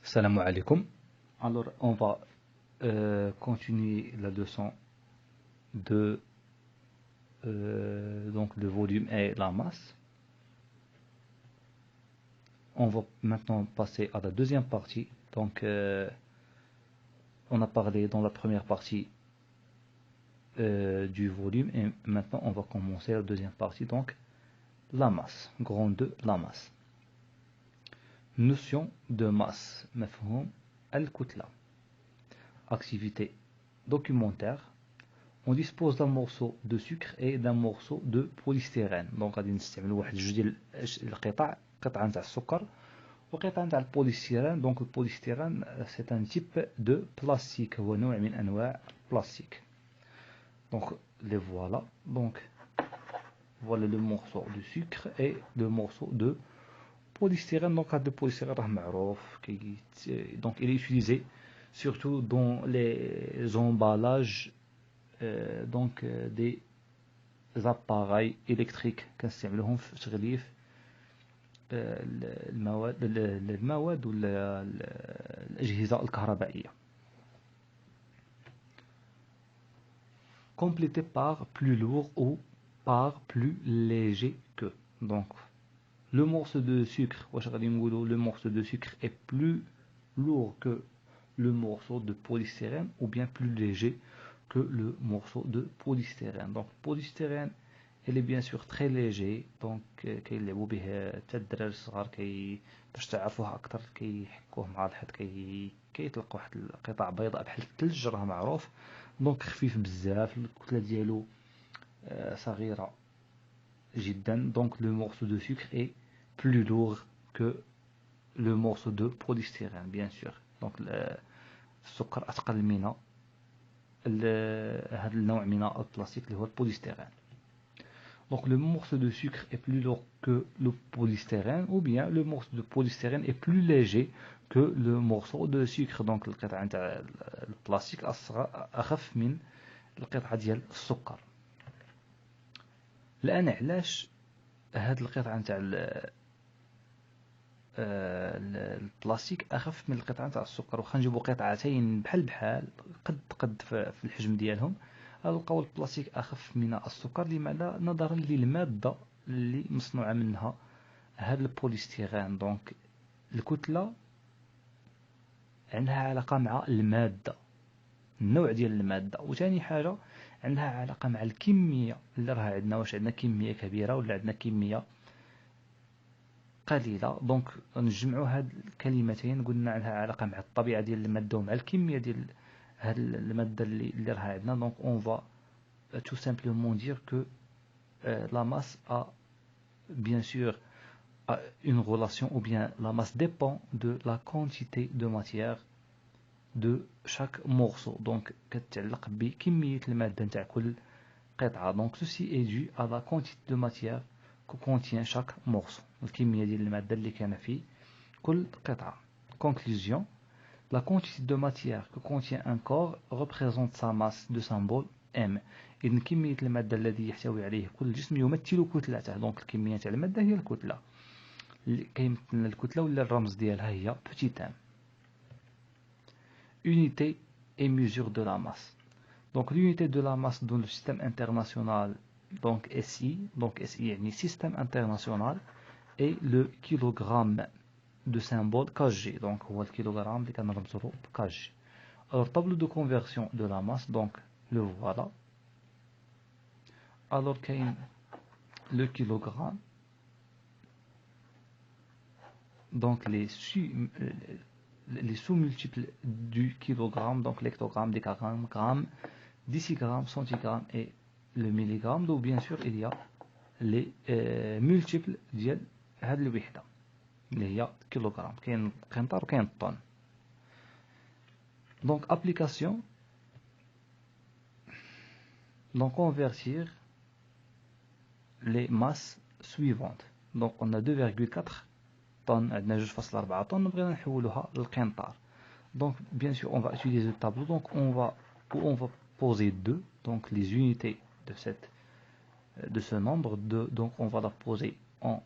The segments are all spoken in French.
Salam alaikum. Alors, on va continuer la leçon de donc le volume et la masse. On va maintenant passer à la deuxième partie. Donc, on a parlé dans la première partie du volume et maintenant on va commencer la deuxième partie. Donc, la masse, grand 2, la masse. Notion de masse, mafhoum al-kutla. Activité documentaire. On dispose d'un morceau de sucre et d'un morceau de polystyrène. Donc غادي نستعملوا واحد جوج ديال القطع، قطعه نتاع السكر وقطعه نتاع البوليستيرين. دونك البوليستيرين c'est un type de plastique، هو نوع من انواع plastique. Donc les voilà. Donc voilà le morceau de sucre et le morceau de polystyrène. Donc le polystyrène راه معروف donc il est utilisé surtout dans les emballages des appareils électriques كنستعملوهم في تغليف المواد ولا الأجهزة الكهربائية. Complété par plus lourd ou par plus léger que. Donc le morceau de sucre, le morceau de sucre est plus lourd que le morceau de polystyrène ou bien plus léger que le morceau de polystyrène. Donc polystyrène, il est bien sûr très léger. Donc كيلعبوا به حتى الدراري الصغار باش تعرفوها اكثر كيحكوه مع الحيط كيطلق واحد القطع بيضاء بحال الثلج راه معروف. دونك خفيف بزاف، الكتله ديالو صغيره جدا. Donc le morceau de sucre est plus lourd que le morceau de polystyrène bien sûr. Donc السكر أثقل من هذا النوع من البلاستيك اللي هو البوليستيرين. Donc le morceau de sucre est plus lourd que le polystyrène ou bien le morceau de polystyrène est plus léger que le morceau de sucre. Donc القطعة نتاع البلاستيك أخف من القطعة ديال السكر. الآن علاش هاد القطعة نتاع البلاستيك اخف من القطعه تاع السكر؟ وخا نجيبوا قطعتين بحال قد في الحجم ديالهم نلقاو البلاستيك اخف من السكر. لماذا؟ نظرا للماده اللي مصنوعه منها هذا البوليستيرين. دونك الكتله عندها علاقه مع الماده، النوع ديال الماده، وثاني حاجه عندها علاقه مع الكميه اللي راها عندنا، واش عندنا كميه كبيره ولا عندنا كميه قليلة. دونك نجمعوا هاد الكلمتين، قلنا عندها علاقة مع الطبيعة ديال المادة ومع الكمية ديال هاد المادة اللي راها عندنا. دونك on va tout simplement dire que la masse a bien sûr une relation, ou bien la masse dépend de la quantité de matière de chaque morceau. Donc كتعلق بكمية المادة نتاع كل قطعة. Donc ceci est dû à la quantité de matière que contient chaque morceau. الكمية ديال المادة اللي كان في كل قطعة. Conclusion: la quantité de matière que contient un corps représente sa masse de symbole M. إذن كمية المادة الذي يحتوي عليه كل جسم يمثل كتلته. دونك الكمية تاع المادة هي الكتلة، كيمثل الكتلة ولا الرمز ديالها هي petit m. Unité et mesure de la masse. Donc l'unité de la masse dans le système international, donc SI, donc SI يعني système international, et le kilogramme de symbole kg. Donc هو الكيلوغرام اللي كنرمزو kg. Alors tableau de conversion de la masse, donc le voilà. Alors كاين le kilogramme, donc les sous-multiples du kilogramme, donc l'hectogramme, décagramme, gramme, décigramme, centigramme et le milligramme. Donc bien sûr il y a les multiples ديال هاد الوحدة اللي هي كيلوغرام. كاين قنطار وكاين الطن. Donc application, donc convertir les masses suivantes. Donc on a 2,4 tonnes, عندنا 2,4 tonnes, بغينا نحولوها للقنطار. Donc bien sûr on va utiliser le tableau. Donc on va poser 2, donc les unités de ce nombre. Donc on va la poser en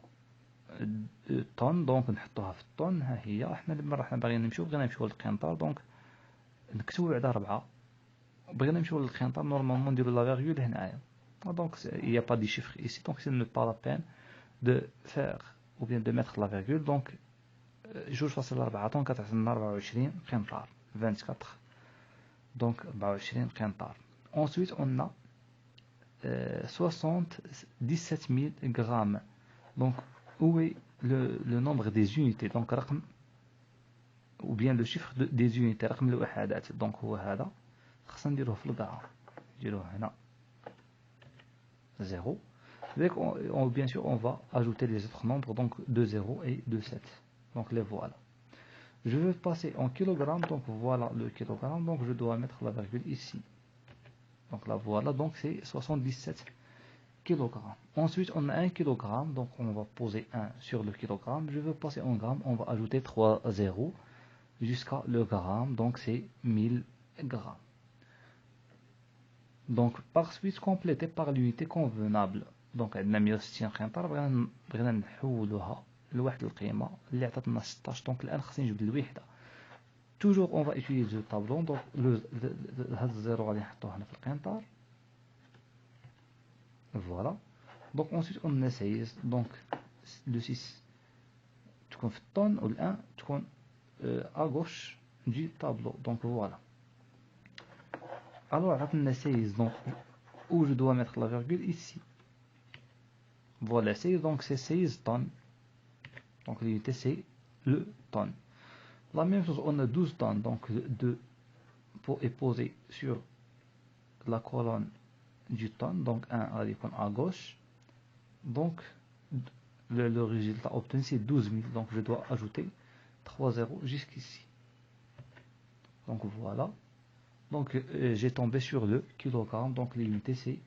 طن، دونك نحطوها في الطن. ها هي احنا لما راح باغيين نمشيو، بغينا نمشيو للقنطار، دونك نكتبو بعدا 4. بغينا نمشيو للقنطار نورمالمون نديرو لا فيرغول هنايا. دونك il y a pas de chiffre ici, donc ce n'est pas la peine de faire ou bien de mettre la virgule. donc 2.4 دونك كتعطينا 24 قنطار 24. donc 24 قنطار. ensuite on a 77 000 grammes. donc où est le nombre des unités؟ donc رقم ou bien le chiffre des unités، رقم الوحدات. donc هو هذا، خصنا نديروه في القاع، نديروه هنا 0. bien sûr on va ajouter les autres nombres, donc 2 0 et 2 7. donc les voilà. Je veux passer en kilogrammes, donc voilà le kilogramme, donc je dois mettre la virgule ici. donc là voilà, donc c'est 77 kilogrammes. Ensuite on a 1 kilogramme, donc on va poser 1 sur le kilogramme. Je veux passer en grammes, on va ajouter 3 zéros jusqu'à le gramme, donc c'est 1000 grammes. donc par suite complété par l'unité convenable. donc عندنا 160 قنطار، بغينا نحولوها لواحد القيمة اللي عطاتنا 16. donc الآن خصني نجبد الوحدة. toujours on va utiliser le tableau. donc هاد الزيرو غادي نحطوه هنا في القنطار. voilà. donc ensuite on a 16. donc le 6 تكون في الطن و ال1 تكون à gauche du tableau. donc voilà. alors عطاتنا 16، donc où je dois mettre la virgule ici. voilà 16. donc c'est 16 tonnes. donc l'unité c'est le tonne. La même chose, on a 12 tonnes, donc 2 est posé sur la colonne du tonne, donc 1 à gauche. donc le résultat obtenu c'est 12 000. donc je dois ajouter 3 zéros jusqu'ici. donc voilà. donc j'ai tombé sur le kilogramme, donc l'unité c'est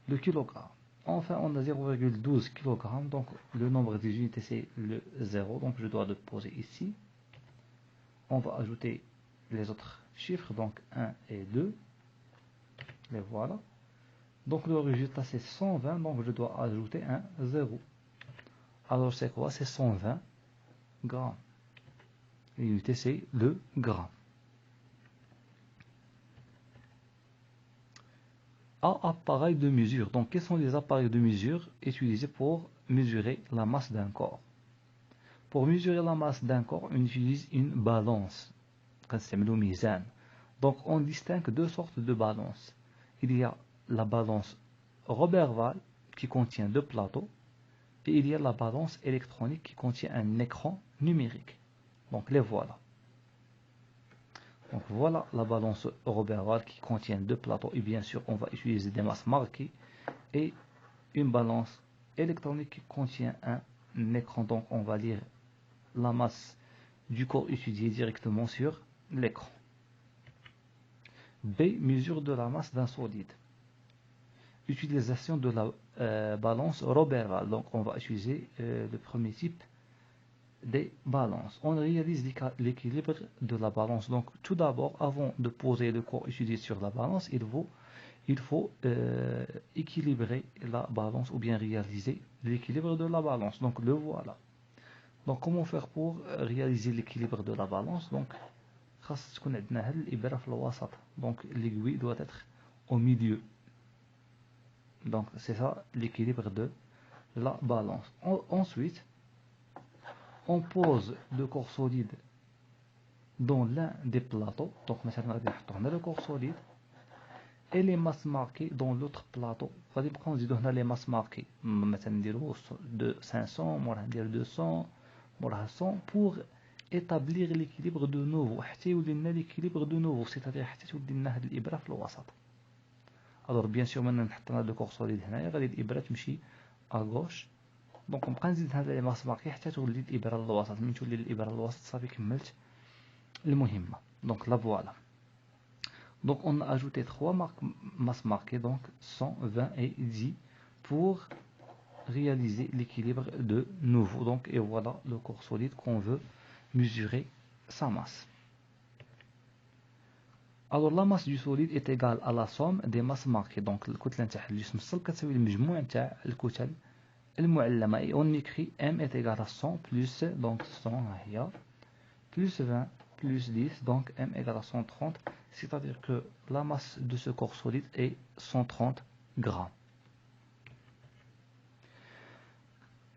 le kilogramme. Enfin on a 0,12 kg, donc le nombre des unités c'est le 0, donc je dois le poser ici. On va ajouter les autres chiffres, donc 1 et 2, les voilà. donc le résultat c'est 120, donc je dois ajouter un 0. alors c'est quoi? C'est 120 grammes. L'unité c'est le gramme. Appareil de mesure. donc quels sont les appareils de mesure utilisés pour mesurer la masse d'un corps? Pour mesurer la masse d'un corps, on utilise une balance. donc on distingue deux sortes de balances. il y a la balance Roberval qui contient 2 plateaux, et il y a la balance électronique qui contient un écran numérique. donc les voilà. donc voilà la balance Roberval qui contient 2 plateaux, et bien sûr on va utiliser des masses marquées, et une balance électronique qui contient un écran. donc on va lire la masse du corps étudié directement sur l'écran. B. Mesure de la masse d'un solide. Utilisation de la balance Roberval. donc on va utiliser le premier type des balances. On réalise l'équilibre de la balance. donc tout d'abord, avant de poser le corps étudié sur la balance, il faut équilibrer la balance, ou bien réaliser l'équilibre de la balance. donc le voilà. donc comment faire pour réaliser l'équilibre de la balance? donc خاص تكون عندنا هاد الإبرة في الوسط. donc l'aiguille doit être au milieu. donc c'est ça l'équilibre de la balance. Ensuite on pose le corps solide dans l'un des plateaux. donc مثلا غادي نحطو هنا le corps solide et les masses marquées dans l'autre plateau. غادي نبقاو نزيدو هنا les masses marquées، مثلا نديرو de 500 موراها ندير 200 موراها 100 pour établir l'équilibre de nouveau، حتى يولي لنا l'équilibre de nouveau، c'est-à-dire حتى تولي لنا هاد الإبرة في الوسط. alors bien sûr ملي نحط لنا le corps solide هنايا غادي الإبرة تمشي à gauche. donc نبقى نزيد هاد les masses marquées حتى تولي الإبرة للوسط. ملي تولي الإبرة للوسط صافي كملت المهمة. donc la voilà. donc on a ajouté 3 masses marquées, donc 100, 20 et 10 pour réaliser l'équilibre de nouveau. donc et voilà le corps solide qu'on veut mesurer sa masse. alors la masse du solide est égale à la somme des masses marquées. donc الكتلة نتاع الجسم الصلب كتساوي المجموع نتاع الكتل المعلمة et on écrit M est égal à 100 plus donc 100 هي plus 20 plus 10 donc M égale à 130, c'est-à-dire que la masse de ce corps solide est 130 grammes.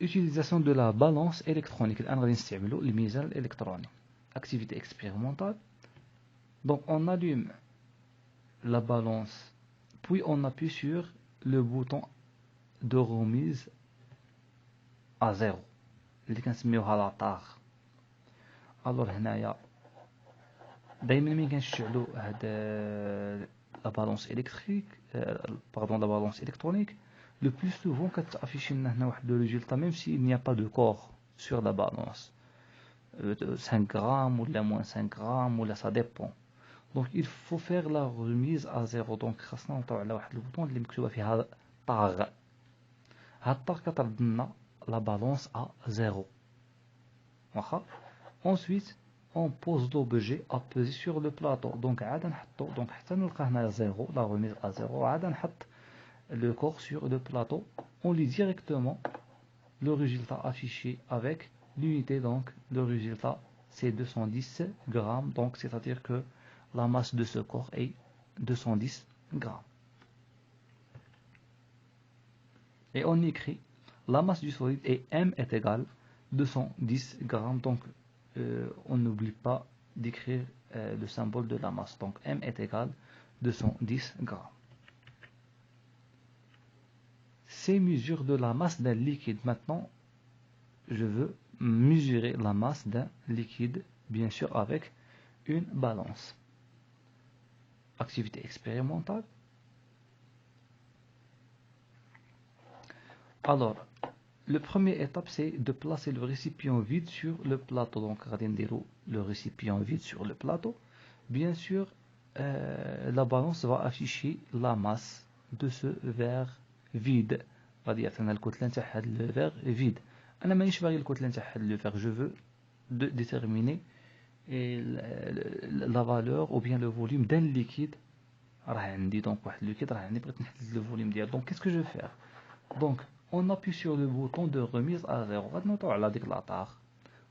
Utilisation de la balance électronique. الآن غادي نستعملوا الميزان الإلكتروني. Activité expérimentale. Donc on allume la balance, puis on appuie sur le bouton de remise à 0 اللي كنسميوها لا طاغ. الوغ هنايا دائما ملي كنشعلوا هاد لا بالونس الكتريك باردون لا بالونس الكترونيك le plus souvent كتافيشي لنا هنا واحد لو ريزولتا même s'il n'y a pas de corps sur la balance 5 grammes ولا moins 5 grammes ولا ça dépend. Donc il faut faire la remise à 0. donc خاصنا نطلعوا على واحد البوطون اللي مكتوبه فيها طاغ. هاد الطاغ كترد لنا la balance à 0. Ensuite on pose l'objet à peser sur le plateau. donc عاد نحطو donc حتى نلقى هنا 0 la remise à 0 عاد نحط le corps sur le plateau. On lit directement le résultat affiché avec l'unité. Donc le résultat c'est 210 grammes. donc c'est à dire que la masse de ce corps est 210 grammes. Et on écrit la masse du solide et M est égale 210 grammes. Donc on n'oublie pas d'écrire le symbole de la masse. Donc M est égal 210 grammes. Ces mesures de la masse d'un liquide. Maintenant, je veux mesurer la masse d'un liquide, bien sûr avec une balance. Activité expérimentale. Alors, la première étape, c'est de placer le récipient vide sur le plateau. Donc, le récipient vide sur le plateau. Bien sûr, la balance va afficher la masse de ce verre vide. غادي يعطينا الكتلة نتاع هذا le verre vide. أنا مانيش باغي الكتلة نتاع هذا le verre. je veux déterminer la valeur ou bien le volume d'un liquide. راه عندي donc واحد liquide راه عندي بغيت نحدد le volume ديالو. donc qu'est-ce que je vais faire? donc on appuie sur le bouton de remise à 0. غادي نوطيو على ديك لاطاغ.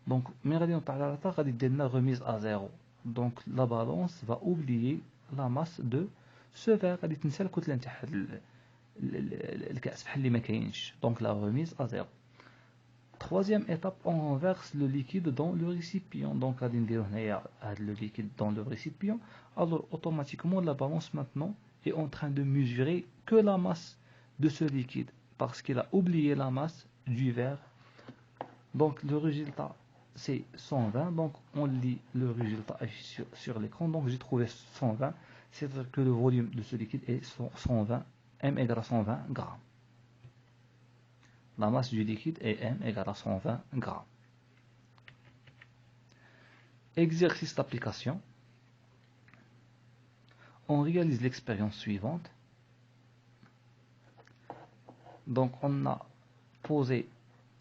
donc ملي غادي نوطيو على لاطاغ غادي دير لنا remise à 0. donc la balance va oublier la masse de ce verre. غادي تنسى الكتلة نتاع الكأس بحال اللي ما كاينش. donc la remise à 0. Troisième étape, on renverse le liquide dans le récipient. donc غادي نديرو هنايا هذا le liquide dans le récipient. alors automatiquement la balance maintenant est en train de mesurer que la masse de ce liquide parce qu'il a oublié la masse du verre. donc le résultat c'est 120. donc on lit le résultat sur l'écran. donc j'ai trouvé 120, c'est-à-dire que le volume de ce liquide est 120. M égale à 120 grammes. La masse du liquide est M égale à 120 grammes. Exercice d'application. On réalise l'expérience suivante. Donc on a posé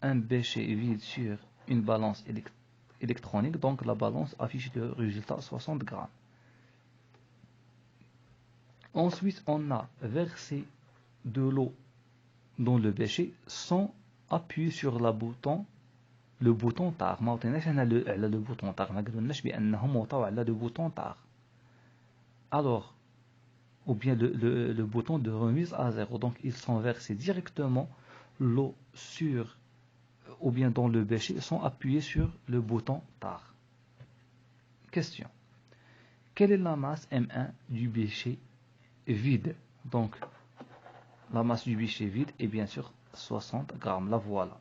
un bécher vide sur une balance électronique. Donc la balance affiche le résultat 60 grammes. Ensuite on a versé de l'eau dans le bécher sans appuyer sur le bouton طاغ. ما عطيناش هنا على le bouton طاغ. ما قلناش بانهم وطاو على le bouton طاغ. alors ou bien le bouton de remise à 0. donc ils sont versés directement l'eau sur ou bien dans le bécher sans appuyer sur le bouton طاغ. question. quelle est la masse M1 du bécher vide? donc la masse du bécher vide est bien sûr 60 grammes. La voilà.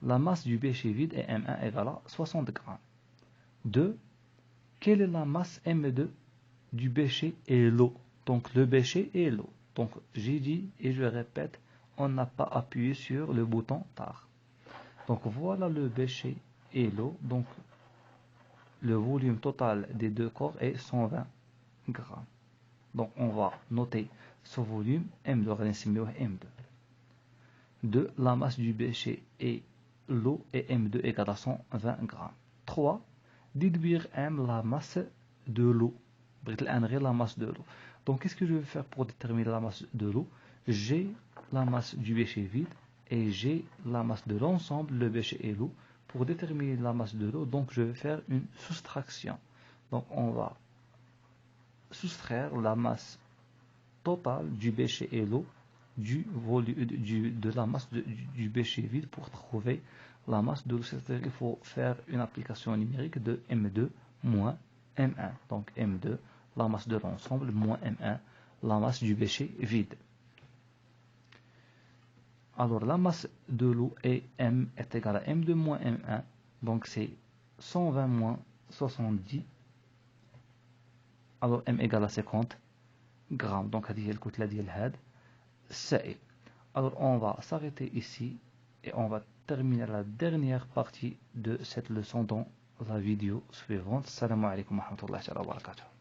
La masse du bécher vide est M1 égale à 60 grammes. 2. Quelle est la masse M2 du bécher et l'eau? donc le bécher et l'eau. donc j'ai dit et je répète, on n'a pas appuyé sur le bouton TAR. donc voilà le bécher et l'eau. donc le volume total des deux corps est 120 grammes. donc on va noter ce volume M2 غادي نسميوه M2. 2. La masse du bécher et l'eau est M2 égale à 120 grammes. 3. Déduire M la masse de l'eau. la masse de l'eau. donc qu'est-ce que je vais faire pour déterminer la masse de l'eau? j'ai la masse du bécher vide et j'ai la masse de l'ensemble, le bécher et l'eau. Pour déterminer la masse de l'eau, donc je vais faire une soustraction. Donc on va soustraire la masse totale du bécher et l'eau de la masse du bécher vide pour trouver la masse de l'eau. C'est-à-dire qu'il faut faire une application numérique de M2 moins M1. Donc M2, la masse de l'ensemble, moins M1, la masse du bécher vide. Alors la masse de l'eau est égale à M2 moins M1. Donc c'est 120 moins 70. Alors M égale à 50 grammes. Donc هذه هي الكتلة ديال هذا السائل. Alors on va s'arrêter ici et on va terminer la dernière partie de cette leçon dans la vidéo suivante. Assalamu alaikum wa rahmatullahi wa barakatuh.